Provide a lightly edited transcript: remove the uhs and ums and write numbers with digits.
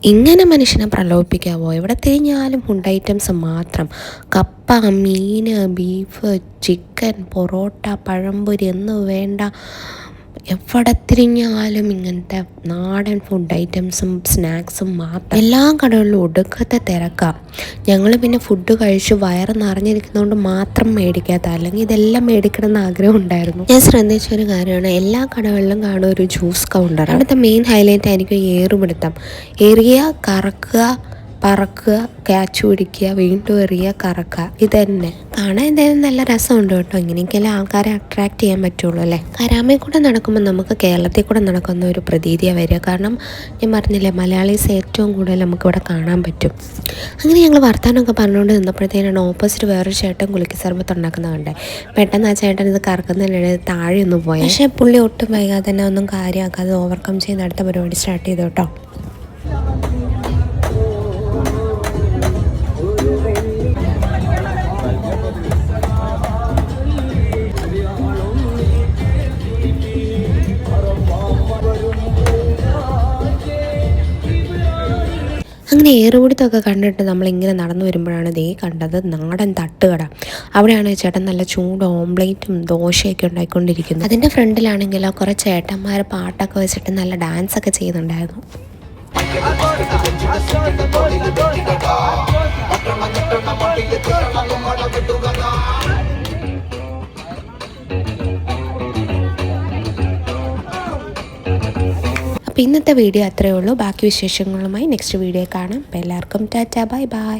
ഇങ്ങനെ മനുഷ്യനെ പ്രലോഭിപ്പിക്കാവോ? എവിടെ തിരിഞ്ഞാലും ഫുഡ് ഐറ്റംസ് മാത്രം. കപ്പ, മീൻ, ബീഫ്, ചിക്കൻ, പൊറോട്ട, പഴംപൊരി എന്ന് വേണ്ട, എവിടെ തിരിഞ്ഞാലും ഇങ്ങനത്തെ നാടൻ ഫുഡ് ഐറ്റംസും സ്നാക്സും മാത്രം. എല്ലാ കടകളിലും ഒടുക്കത്തെ തിരക്കാം. ഞങ്ങൾ പിന്നെ ഫുഡ് കഴിച്ച് വയറ് നിറഞ്ഞിരിക്കുന്നതുകൊണ്ട് മാത്രം മേടിക്കാത്ത, അല്ലെങ്കിൽ ഇതെല്ലാം മേടിക്കണമെന്ന് ആഗ്രഹം ഉണ്ടായിരുന്നു. ഞാൻ ശ്രദ്ധിച്ചൊരു കാര്യമാണ്, എല്ലാ കടകളിലും കാണും ഒരു ജ്യൂസ് കൗണ്ടർ. അവിടുത്തെ മെയിൻ ഹൈലൈറ്റ് ആയിരിക്കും ഏറുപിടുത്തം. എറിയ, കറക്കുക, പറക്കുക, ക്യാച്ച് പിടിക്കുക, വീണ്ടും എറിയുക, കറക്കുക. ഇത് തന്നെ കാണാൻ എന്തായാലും നല്ല രസമുണ്ട് കേട്ടോ. ഇങ്ങനെയൊക്കെയല്ലേ ആൾക്കാരെ അട്രാക്റ്റ് ചെയ്യാൻ പറ്റുള്ളൂ അല്ലേ. കരാമയിൽ കൂടെ നടക്കുമ്പോൾ നമുക്ക് കേരളത്തിൽ കൂടെ നടക്കുന്ന ഒരു പ്രതീതിയാണ് വരിക. കാരണം ഞാൻ പറഞ്ഞില്ലേ, മലയാളീസ് ഏറ്റവും കൂടുതൽ നമുക്കിവിടെ കാണാൻ പറ്റും. അങ്ങനെ ഞങ്ങൾ വർത്താനമൊക്കെ പറഞ്ഞുകൊണ്ട് നിന്നപ്പോഴത്തേനാണ് ഓപ്പോസിറ്റ് വേറൊരു ചേട്ടൻ കുലുക്കി സർബത്ത് ഉണ്ടാക്കുന്നത് കണ്ടേ. പെട്ടെന്ന് ആ ചേട്ടൻ ഇത് കറക്കുന്നതിനിടയിൽ താഴെ ഒന്ന് പോയി. പക്ഷേ പുള്ളി ഒട്ടും വൈകാതെ തന്നെ ഒന്നും കാര്യമാക്കാതെ ഓവർകം ചെയ്ത് അടുത്ത പരിപാടി സ്റ്റാർട്ട് ചെയ്തു കേട്ടോ. അങ്ങനെ ഏറുപിടുത്തമൊക്കെ കണ്ടിട്ട് നമ്മളിങ്ങനെ നടന്നു വരുമ്പോഴാണ് ദേ കണ്ടത് നാടൻ തട്ടുകട. അവിടെയാണ് ചേട്ടൻ നല്ല ചൂട് ഓംപ്ലേറ്റും ദോശയൊക്കെ ഉണ്ടായിക്കൊണ്ടിരിക്കുന്നത്. അതിൻ്റെ ഫ്രണ്ടിലാണെങ്കിലോ കുറേ ചേട്ടന്മാർ പാട്ടൊക്കെ വെച്ചിട്ട് നല്ല ഡാൻസൊക്കെ ചെയ്യുന്നുണ്ടായിരുന്നു. അപ്പോൾ ഇന്നത്തെ വീഡിയോ അത്രയേ ഉള്ളൂ. ബാക്കി വിശേഷങ്ങളുമായി നെക്സ്റ്റ് വീഡിയോ കാണാം. അപ്പോൾ എല്ലാവർക്കും ടാറ്റാ, ബൈ ബൈ.